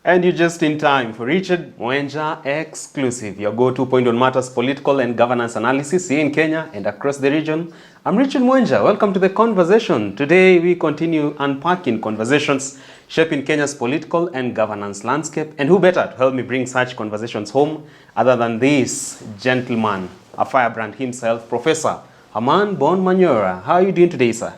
And you're just in time for Richard Mwenja Exclusive, your go-to point on matters political and governance analysis here in Kenya and across the region. I'm Richard Mwenja. Welcome to the conversation. Today we continue unpacking conversations shaping Kenya's political and governance landscape. And who better to help me bring such conversations home other than this gentleman, a firebrand himself, Professor Herman Manyora. How are you doing today, sir?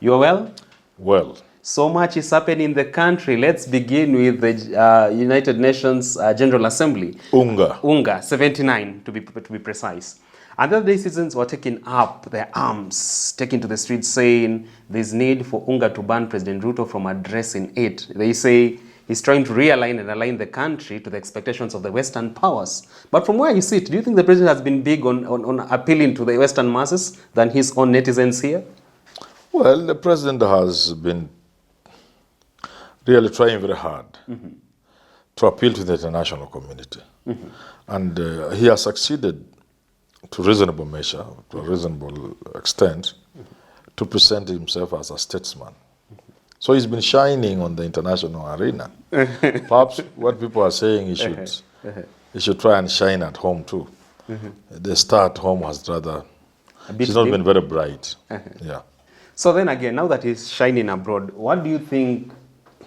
You are well? Well. So much is happening in the country. Let's begin with the United Nations General Assembly. UNGA 79 to be precise. And the other day citizens were taking up their arms, taking to the streets saying there's need for UNGA to ban President Ruto from addressing it. They say he's trying to realign and align the country to the expectations of the Western powers. But from where you sit, do you think the president has been big on appealing to the Western masses than his own netizens here? Well, the president has been really trying very hard to appeal to the international community. And he has succeeded to reasonable measure, to a reasonable extent, to present himself as a statesman. So he's been shining on the international arena. Perhaps what people are saying he should try and shine at home too. The star at home was rather, she's not been very bright. Yeah. So then again, now that he's shining abroad, what do you think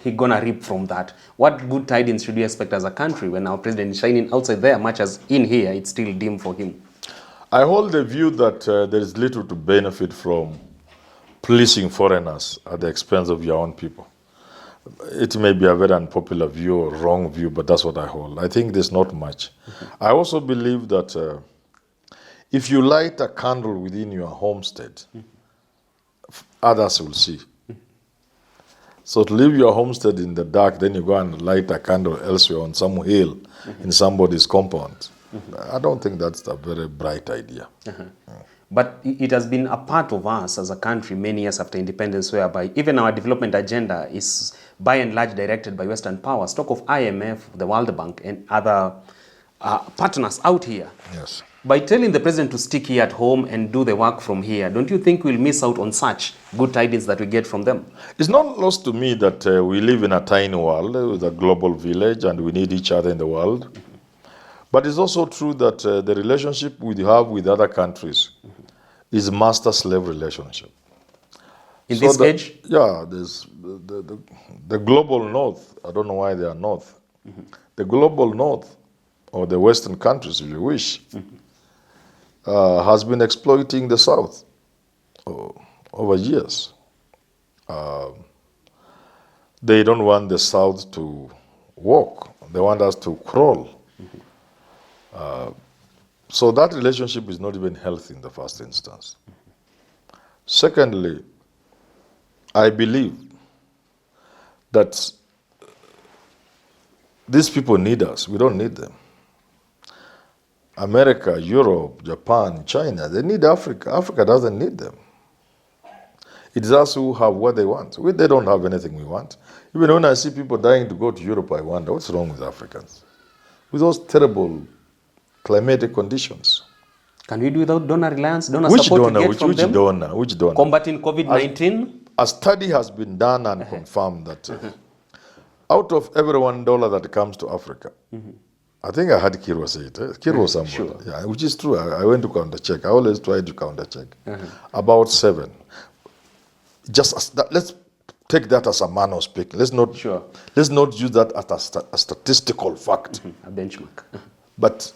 he's gonna reap from that? What good tidings should we expect as a country when our president is shining outside there, much as in here it's still dim for him? I hold the view that there is little to benefit from pleasing foreigners at the expense of your own people. It may be a very unpopular view or wrong view, but that's what I hold. I think there's not much. I also believe that if you light a candle within your homestead, others will see. So to leave your homestead in the dark, then you go and light a candle elsewhere on some hill in somebody's compound. I don't think that's a very bright idea. But it has been a part of us as a country many years after independence, whereby even our development agenda is by and large directed by Western powers. Talk of IMF, the World Bank, and other partners out here. Yes. By telling the president to stick here at home and do the work from here, don't you think we'll miss out on such good tidings that we get from them? It's not lost to me that we live in a tiny world with a global village and we need each other in the world. But it's also true that the relationship we have with other countries is master-slave relationship. In this age? Yeah, there's the global north, I don't know why they are north. The global north, or the Western countries if you wish, has been exploiting the South over years. They don't want the South to walk. They want us to crawl. So that relationship is not even healthy in the first instance. Secondly, I believe that these people need us. We don't need them. America, Europe, Japan, China, they need Africa. Africa doesn't need them. It's us who have what they want. They don't have anything we want. Even when I see people dying to go to Europe, I wonder, what's wrong with Africans? With those terrible climatic conditions. Can we do without donor reliance, donor Which support donor? to get from them? Which donor? Combating COVID-19? A study has been done and confirmed that out of every $1 that comes to Africa, I think I had Kiro say it. Kiro somebody. Sure. Yeah, which is true. I went to counter check. I always try to counter check. About 7. Let's take that as a man of speaking. Let's not use that as a statistical fact. A benchmark. But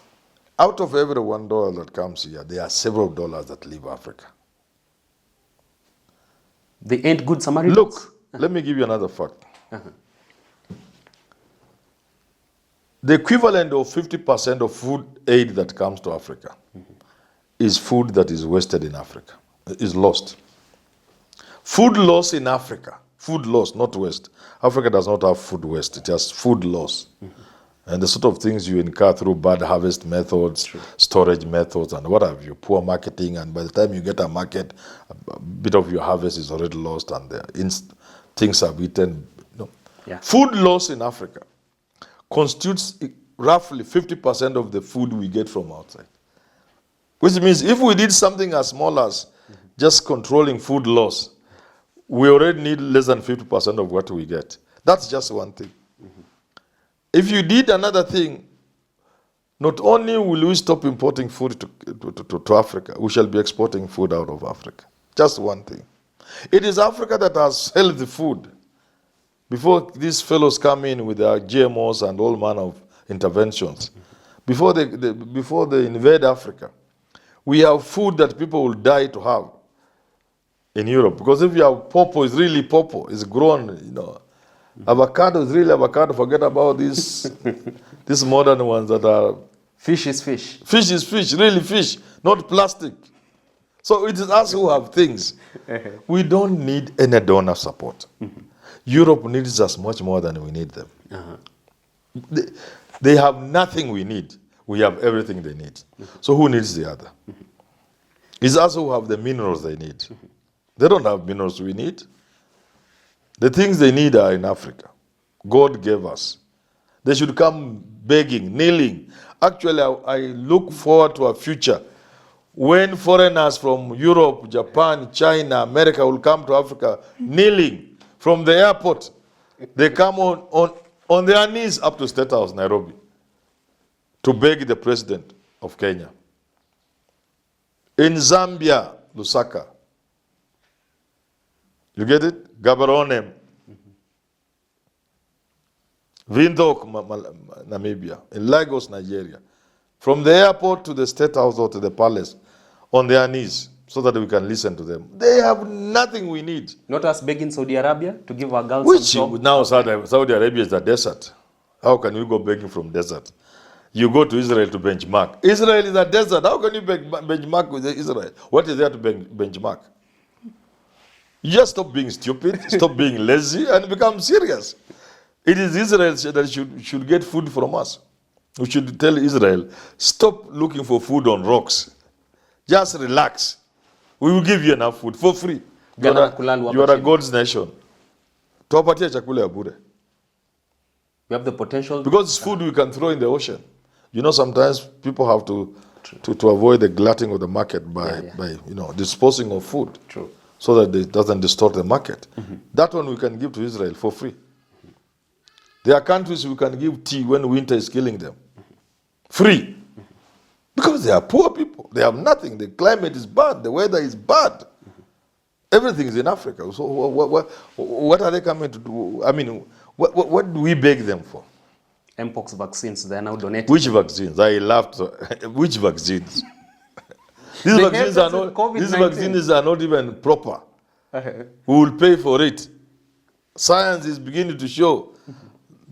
out of every $1 that comes here, there are several dollars that leave Africa. They ain't good Samaritans? Look, let me give you another fact. The equivalent of 50% of food aid that comes to Africa is food that is wasted in Africa, is lost. Food loss in Africa, food loss, not waste. Africa does not have food waste, it has food loss. And the sort of things you incur through bad harvest methods, storage methods, and what have you, poor marketing, and by the time you get a market, a bit of your harvest is already lost and things are eaten. Food loss in Africa constitutes roughly 50% of the food we get from outside. Which means if we did something as small as just controlling food loss, we already need less than 50% of what we get. That's just one thing. If you did another thing, not only will we stop importing food to Africa, we shall be exporting food out of Africa. Just one thing. It is Africa that has healthy food. Before these fellows come in with their GMOs and all manner of interventions, before they invade Africa, we have food that people will die to have in Europe. Because if you have pawpaw, it's really pawpaw. It's grown, you know. Avocado is really avocado. Forget about these modern ones that are... Fish is fish. Fish is fish, really fish, not plastic. So it is us who have things. We don't need any donor support. Europe needs us much more than we need them. They have nothing we need. We have everything they need. So who needs the other? It's us who have the minerals they need. They don't have minerals we need. The things they need are in Africa. God gave us. They should come begging, kneeling. Actually, I look forward to a future when foreigners from Europe, Japan, China, America will come to Africa kneeling from the airport. They come on their knees up to State House, Nairobi, to beg the president of Kenya. In Zambia, Lusaka. You get it? Gaborone. Windhoek, Namibia. In Lagos, Nigeria. From the airport to the State House or to the palace, on their knees, so that we can listen to them. They have nothing we need. Not us begging Saudi Arabia to give our girls Which some job. now Saudi Arabia is the desert. How can we go begging from desert? You go to Israel to benchmark. Israel is a desert. How can you benchmark with Israel? What is there to benchmark? You just stop being stupid, stop being lazy, and become serious. It is Israel that should get food from us. We should tell Israel, stop looking for food on rocks. Just relax. We will give you enough food for free. You are a God's nation. Tuwapatie chakula ya bure. We have the potential. Because it's food we can throw in the ocean. You know, sometimes people have to avoid the glutting of the market by disposing of food. True. So that it doesn't distort the market. That one we can give to Israel for free. There are countries we can give tea when winter is killing them. Free. Because they are poor people. They have nothing. The climate is bad. The weather is bad. Everything is in Africa. So what are they coming to do? I mean, what do we beg them for? Mpox vaccines, they are now donated. Which vaccines? I laughed. Which vaccines? These vaccines are not even proper. We will pay for it. Science is beginning to show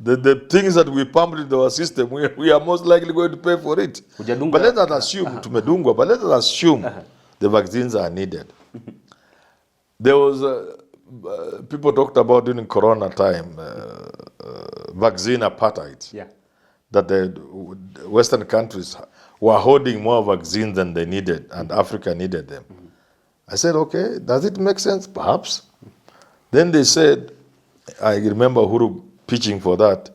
the things that we pumped into our system, we are most likely going to pay for it. But let us assume, but let us assume the vaccines are needed. There was, people talked about during Corona time, vaccine apartheid. Yeah. That the Western countries were holding more vaccines than they needed, and Africa needed them. I said, okay, does it make sense? Perhaps. Then they said, I remember Uhuru pitching for that,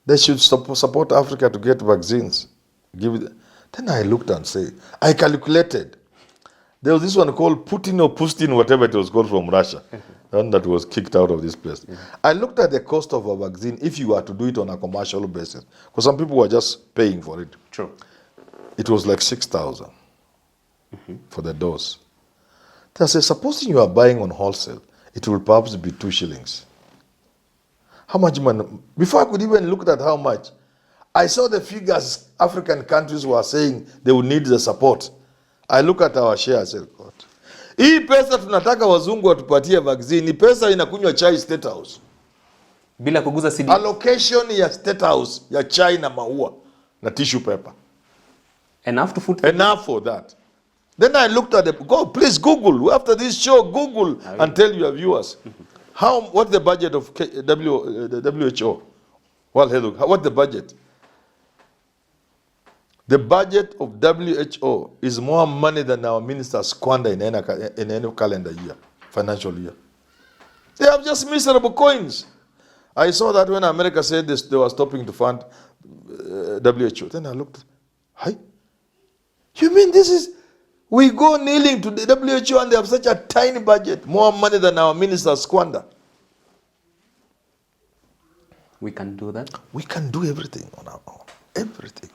they should support Africa to get vaccines. Then I looked and said, I calculated. There was this one called Putin or Pustin, whatever it was called, from Russia, and that was kicked out of this place. I looked at the cost of a vaccine if you were to do it on a commercial basis, because some people were just paying for it. True. It was like 6,000 for the dose. They said, supposing you are buying on wholesale, it will perhaps be 2 shillings. How much money? Before I could even look at how much, I saw the figures African countries were saying they would need the support. I look at our share, I said, God. Hii pesa tunataka wazungu watupatie vaccine, ni pesa inakunywa chai State House. Bila kuguza CD. Allocation ya State House ya chai na maua na tissue paper. Enough to food. Enough for that. Then I looked at it. Go, please Google. After this show, Google and tell your viewers. What's the budget of WHO? World Health, what's the budget? The budget of WHO is more money than our ministers squander in any calendar year, financial year. They have just miserable coins. I saw that when America said this, they were stopping to fund WHO. Then I looked, hi? You mean this is, we go kneeling to the WHO and they have such a tiny budget, more money than our ministers squander. We can do that. We can do everything on our own. Everything.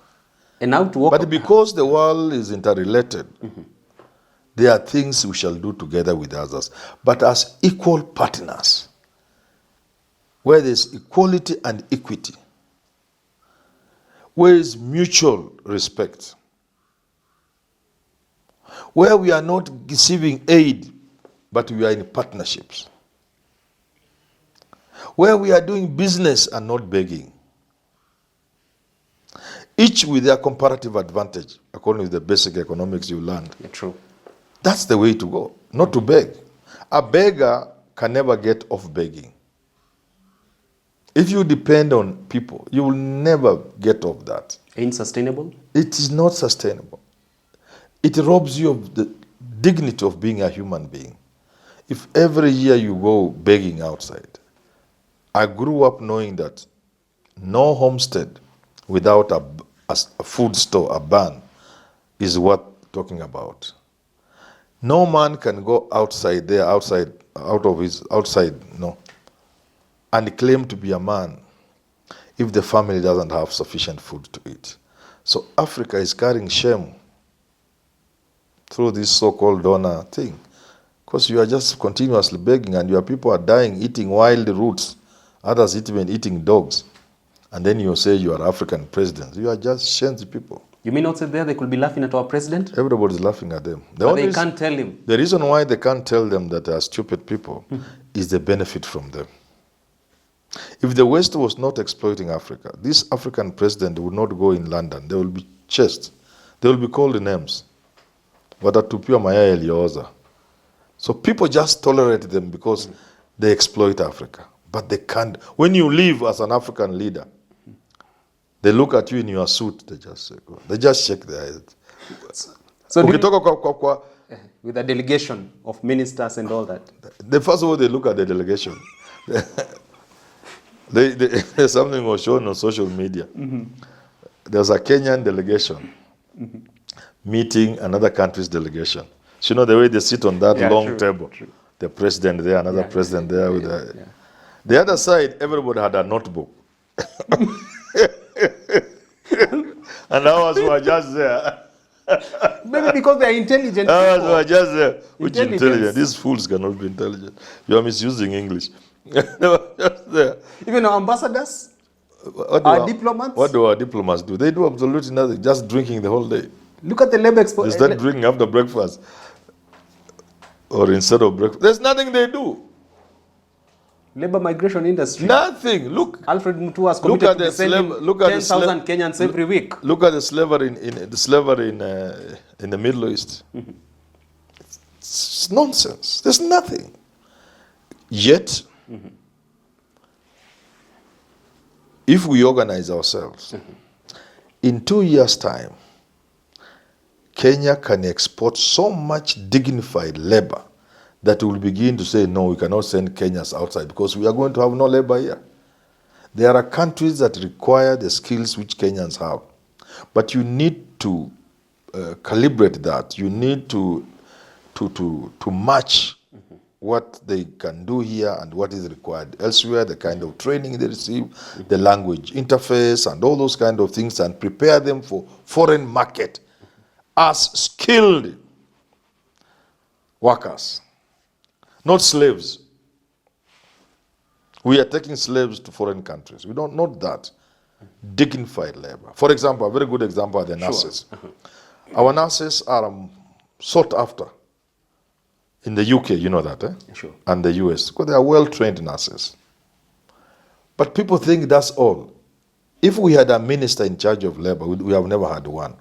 And now to walk. But because the world is interrelated, there are things we shall do together with others. But as equal partners, where there's equality and equity, where is mutual respect, where we are not receiving aid, but we are in partnerships, where we are doing business and not begging, each with their comparative advantage, according to the basic economics you learned. Yeah, true. That's the way to go, not to beg. A beggar can never get off begging. If you depend on people, you will never get off that. Insustainable? It is not sustainable. It robs you of the dignity of being a human being. If every year you go begging outside, I grew up knowing that no homestead without a food store, a barn, is worth talking about. No man can go outside, and claim to be a man if the family doesn't have sufficient food to eat. So Africa is carrying shame through this so-called donor thing, because you are just continuously begging and your people are dying, eating wild roots, others even eating dogs. And then you say you are African president. You are just shenzi people. You mean outside there they could be laughing at our president? Everybody's laughing at them. But they can't tell him. The reason why they can't tell them that they are stupid people is the benefit from them. If the West was not exploiting Africa, this African president would not go in London. They will be chased. They will be called names. Watatupia mayai yaliyooza. So people just tolerate them because they exploit Africa. But they can't. When you live as an African leader, they look at you in your suit, they just shake their head. So with a delegation of ministers and all that. First of all, they look at the delegation. There's something was shown on social media. There's a Kenyan delegation meeting another country's delegation. So you know the way they sit on that long table. True. The president there, another president there. With the other side, everybody had a notebook. And ours were just there. Maybe because they are intelligent. Ours were just there. Which intelligent? These fools cannot be intelligent. You are misusing English. They were just there. Even our ambassadors, our diplomats. What do our diplomats do? They do absolutely nothing, just drinking the whole day. Look at the labor expo. They start drinking after breakfast. Or instead of breakfast. There's nothing they do. Labor migration industry. Nothing. Look. Alfred Mutua has committed to sending 10,000 Kenyans every week. Look at the slavery in the Middle East. It's nonsense. There's nothing. Yet, if we organize ourselves, in 2 years' time, Kenya can export so much dignified labor that we will begin to say, no, we cannot send Kenyans outside because we are going to have no labor here. There are countries that require the skills which Kenyans have. But you need to calibrate that. You need to match what they can do here and what is required elsewhere, the kind of training they receive, the language interface and all those kind of things, and prepare them for foreign market as skilled workers. Not slaves. We are taking slaves to foreign countries. We don't know that. Dignified labor. For example, a very good example are the nurses. Our nurses are sought after. In the UK, you know that, eh? Sure. And the US, because they are well-trained nurses. But people think that's all. If we had a minister in charge of labor, we have never had one.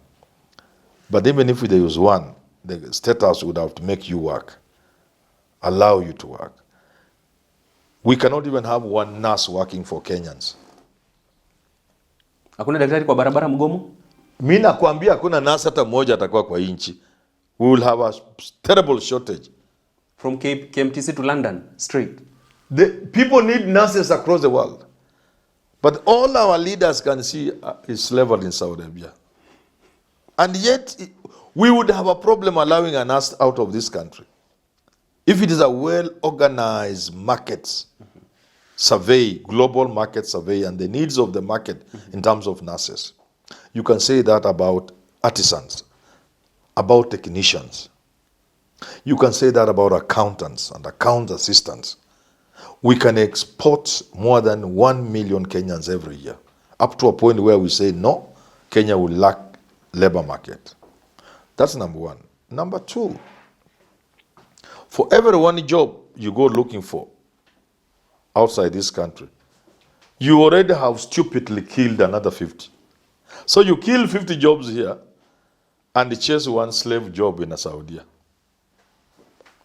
But even if there was one, the state house would have to make you work. Allow you to work. We cannot even have one nurse working for Kenyans. Hakuna daktari kwa barabara mgomo? Mimi nakwambia hakuna nurse hata mmoja atakuwa kwa inchi. We will have a terrible shortage. From KMTC to London, straight. The people need nurses across the world. But all our leaders can see is slavery in Saudi Arabia. And yet, we would have a problem allowing a nurse out of this country. If it is a well-organized market survey, global market survey, and the needs of the market in terms of nurses. You can say that about artisans, about technicians. You can say that about accountants and account assistants. We can export more than 1 million Kenyans every year, up to a point where we say, no, Kenya will lack labor market. That's number one. Number two, for every one job you go looking for outside this country, you already have stupidly killed another 50. So you kill 50 jobs here and chase one slave job in Saudi.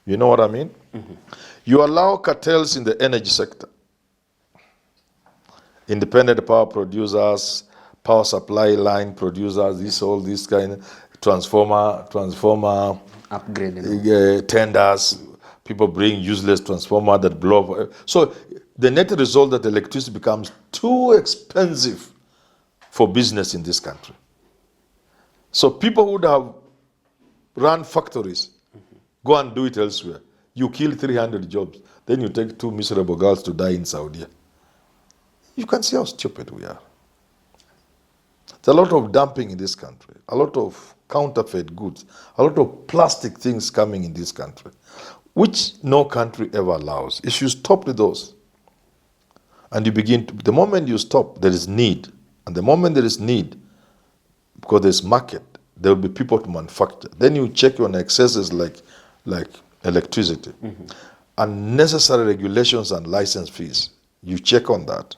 You know what I mean? Mm-hmm. You allow cartels in the energy sector. Independent power producers, power supply line producers, all this kind of transformer upgrading tenders. People bring useless transformer that blow up. So the net result that electricity becomes too expensive for business in this country. So people would have run factories, go and do it elsewhere. You kill 300 jobs, then you take 2 miserable girls to die in Saudi. You can see how stupid we are. There's a lot of dumping in this country, a lot of counterfeit goods, a lot of plastic things coming in this country, which no country ever allows. If you stop with those, and you begin to, the moment you stop, there is need. And the moment there is need, because there's market, there will be people to manufacture. Then you check on excesses like electricity. Mm-hmm. Unnecessary regulations and license fees. You check on that.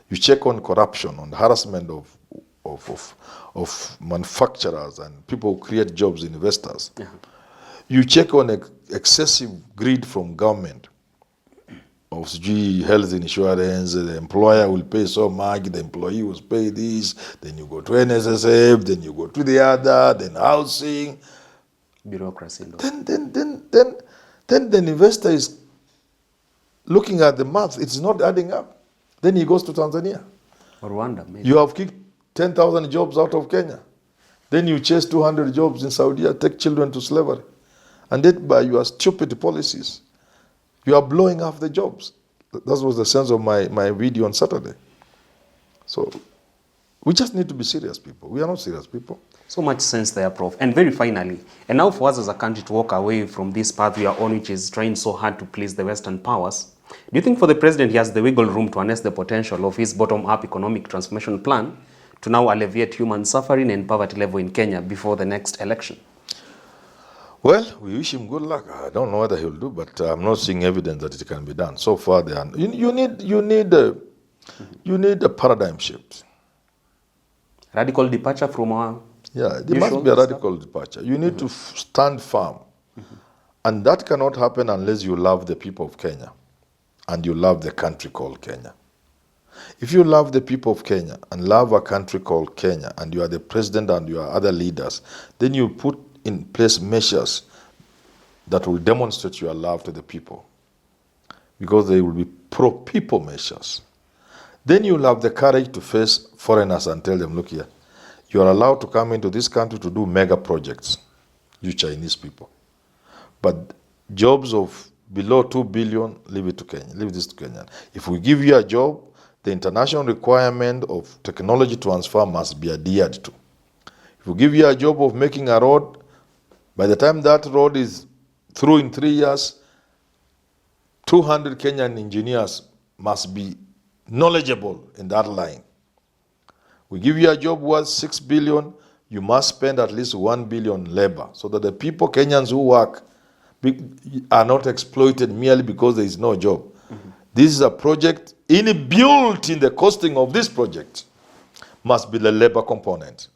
You check on corruption, on harassment of manufacturers and people who create jobs, investors. Yeah. You check on excessive greed from government. Of health insurance, the employer will pay so much, the employee will pay this, then you go to NSSF, then you go to the other, then housing. Bureaucracy. Then the investor is looking at the math, it's not adding up. Then he goes to Tanzania. Or Rwanda, maybe. You have kicked 10,000 jobs out of Kenya. Then you chase 200 jobs in Saudi, take children to slavery. And that by your stupid policies, you are blowing off the jobs. That was the sense of my video on Saturday. So we just need to be serious people. We are not serious people. So much sense there, Prof. And very finally, and now for us as a country to walk away from this path we are on, which is trying so hard to please the Western powers, do you think for the president he has the wiggle room to harness the potential of his bottom-up economic transformation plan to now alleviate human suffering and poverty level in Kenya before the next election? Well, we wish him good luck. I don't know what he'll do, but I'm not seeing evidence that it can be done. So far, you need a paradigm shift. Radical departure from our... Yeah, there must be a radical departure. You need to stand firm. Mm-hmm. And that cannot happen unless you love the people of Kenya and you love the country called Kenya. If you love the people of Kenya and love a country called Kenya and you are the president and you are other leaders, then you put in place measures that will demonstrate your love to the people, because they will be pro-people measures. Then you'll have the courage to face foreigners and tell them, look here, you are allowed to come into this country to do mega projects, you Chinese people. But jobs of below 2 billion, leave it to Kenya, leave this to Kenya. If we give you a job, the international requirement of technology transfer must be adhered to. If we give you a job of making a road, by the time that road is through in 3 years, 200 Kenyan engineers must be knowledgeable in that line. We give you a job worth 6 billion, you must spend at least 1 billion labor, so that the people, Kenyans who work, are not exploited merely because there is no job. Mm-hmm. This is a project, built in the costing of this project must be the labor component.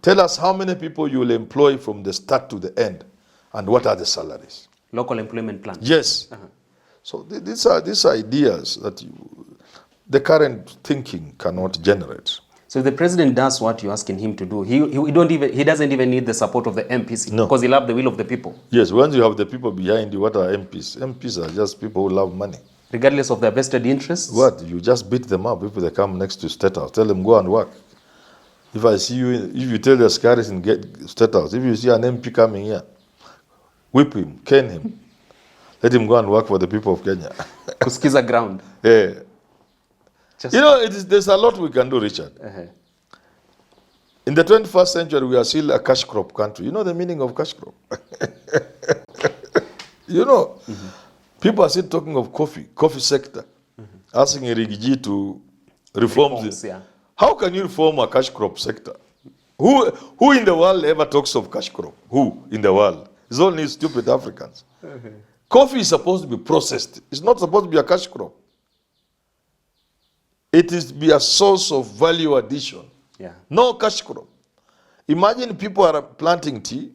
Tell us how many people you will employ from the start to the end, and what are the salaries. Local employment plan. Yes. Uh-huh. So these are ideas that the current thinking cannot generate. So if the president does what you're asking him to do, he doesn't even need the support of the MPs, no, because he loves the will of the people. Yes, once you have the people behind you, what are MPs? MPs are just people who love money. Regardless of their vested interests? What? You just beat them up if they come next to State House. Tell them, go and work. If I see you, if you tell your scaries in State House, if you see an MP coming here, whip him, cane him. Let him go and work for the people of Kenya. Kusikiza ground. Yeah. You know, there's a lot we can do, Richard. In the 21st century, we are still a cash crop country. You know the meaning of cash crop? You know, people are still talking of coffee sector, asking Rigathi to reform this. Yeah. How can you reform a cash crop sector? Who in the world ever talks of cash crop? Who in the world? It's only stupid Africans. Coffee is supposed to be processed. It's not supposed to be a cash crop. It is to be a source of value addition. Yeah. No cash crop. Imagine people are planting tea.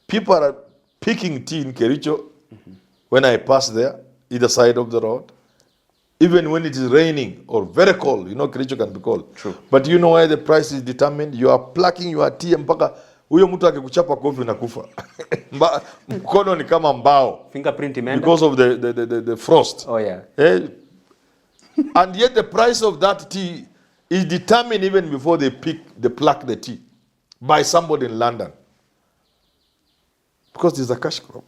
People are picking tea in Kericho when I pass there, either side of the road. Even when it is raining or very cold, you know, Kericho can be cold. True. But you know why the price is determined? You are plucking your tea mpaka huyo mtu akikuchapa kofi unakufa. Mkono ni kama mbao. Fingerprint imeenda. Because of the frost. Oh yeah. And yet the price of that tea is determined even before they pluck the tea by somebody in London. Because it's a cash crop.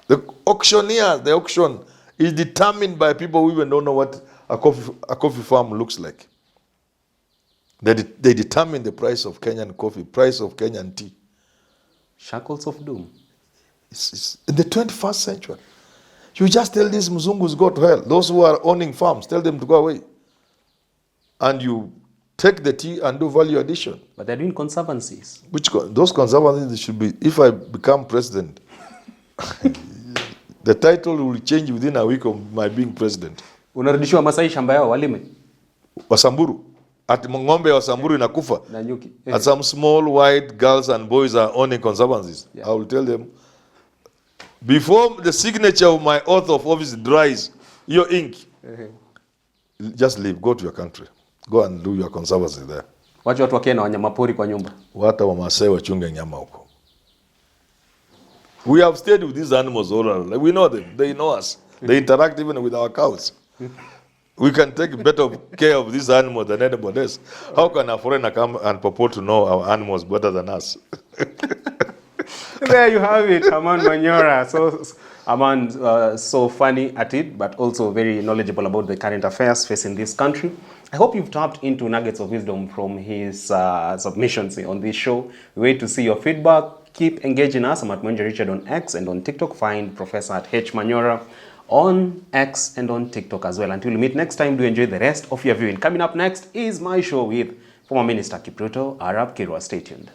The auction is determined by people who even don't know what a coffee farm looks like. They determine the price of Kenyan coffee, price of Kenyan tea. Shackles of doom. It's in the 21st century. You just tell these Mzungus go to hell. Those who are owning farms, tell them to go away. And you take the tea and do value addition. But they're doing conservancies. Those conservancies should be, if I become president, the title will change within a week of my being president. Unarudishiwa Masai shamba yao walime. Wasamburu. At ng'ombe wa Samburu inakufa. Na nyuki. At some small white girls and boys are owning conservancies. Yeah. I will tell them, before the signature of my oath of office dries, your ink, just leave, go to your country. Go and do your conservancy there. Wacha watu wakiena wanyamapori kwa nyumba. Wata wa Masai wachunge nyama huko. We have stayed with these animals all around. We know them. They know us. They interact even with our cows. We can take better care of these animals than anybody else. How can a foreigner come and purport to know our animals better than us? There you have it, Herman Manyora. So funny at it, but also very knowledgeable about the current affairs facing this country. I hope you've tapped into nuggets of wisdom from his submissions on this show. We wait to see your feedback. Keep engaging us. I'm at Mwenje Richard on X and on TikTok. Find Professor at H. Manyora on X and on TikTok as well. Until we meet next time, do enjoy the rest of your viewing. Coming up next is my show with former Minister Ruto, Arab Kirwa. Stay tuned.